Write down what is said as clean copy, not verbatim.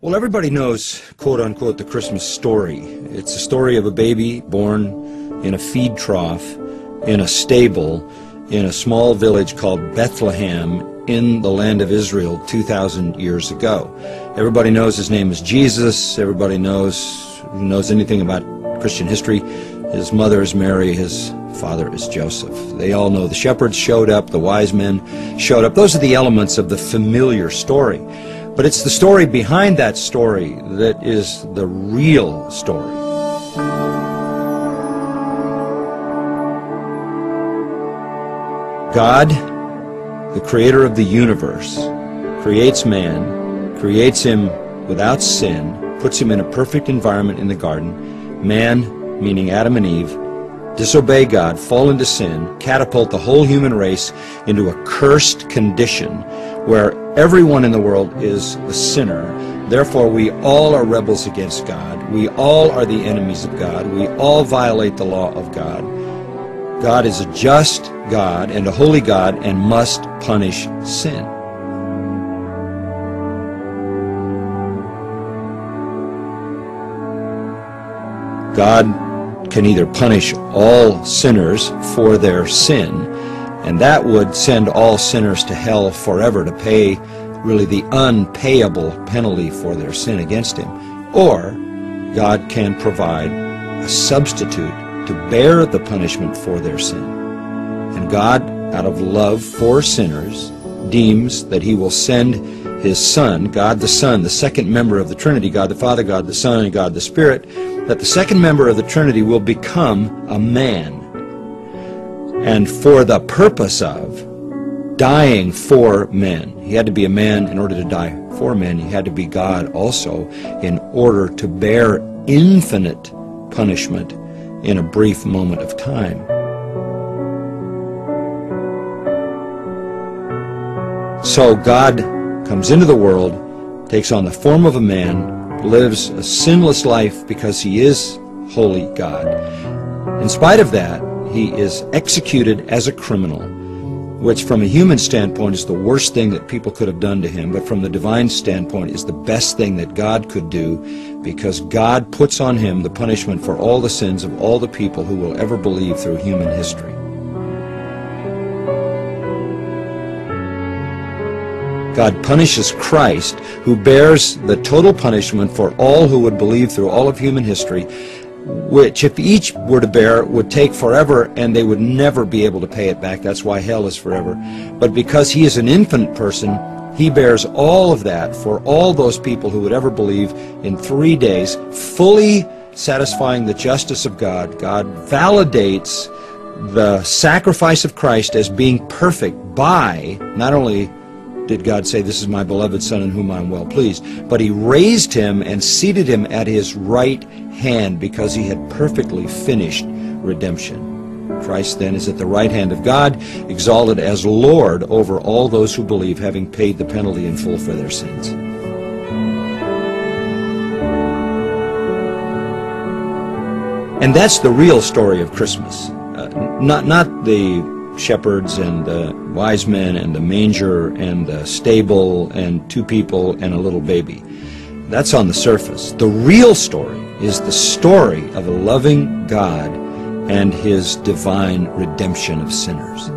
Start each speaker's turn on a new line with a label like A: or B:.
A: Well, everybody knows, quote-unquote, the Christmas story. It's a story of a baby born in a feed trough, in a stable, in a small village called Bethlehem in the land of Israel 2,000 years ago. Everybody knows his name is Jesus. Everybody knows, who knows anything about Christian history, his mother is Mary, his father is Joseph. They all know the shepherds showed up, the wise men showed up. Those are the elements of the familiar story. But it's the story behind that story that is the real story. God, the creator of the universe, creates man, creates him without sin, puts him in a perfect environment in the garden. Man, meaning Adam and Eve, disobey God, fall into sin, catapult the whole human race into a cursed condition where everyone in the world is a sinner. Therefore, we all are rebels against God. We all are the enemies of God. We all violate the law of God. God is a just God and a holy God and must punish sin. God can either punish all sinners for their sin, and that would send all sinners to hell forever to pay really the unpayable penalty for their sin against him. Or God can provide a substitute to bear the punishment for their sin. And God, out of love for sinners, deems that he will send his Son, God the Son, the second member of the Trinity, God the Father, God the Son, and God the Spirit, that the second member of the Trinity will become a man. And for the purpose of dying for men. He had to be a man in order to die for men. He had to be God also in order to bear infinite punishment in a brief moment of time. So God comes into the world, takes on the form of a man, lives a sinless life because he is holy God. In spite of that, he is executed as a criminal, which from a human standpoint is the worst thing that people could have done to him, but from the divine standpoint is the best thing that God could do, because God puts on him the punishment for all the sins of all the people who will ever believe through human history. God punishes Christ, who bears the total punishment for all who would believe through all of human history, which if each were to bear would take forever and they would never be able to pay it back. That's why hell is forever. But because he is an infinite person, he bears all of that for all those people who would ever believe in 3 days, fully satisfying the justice of God. God validates the sacrifice of Christ as being perfect by, not only did God say, "This is my beloved Son in whom I am well pleased," but he raised him and seated him at his right hand because he had perfectly finished redemption. Christ then is at the right hand of God, exalted as Lord over all those who believe, having paid the penalty in full for their sins. And that's the real story of Christmas. Not the shepherds and the wise men and the manger and the stable and 2 people and a little baby. That's on the surface. The real story is the story of a loving God and his divine redemption of sinners.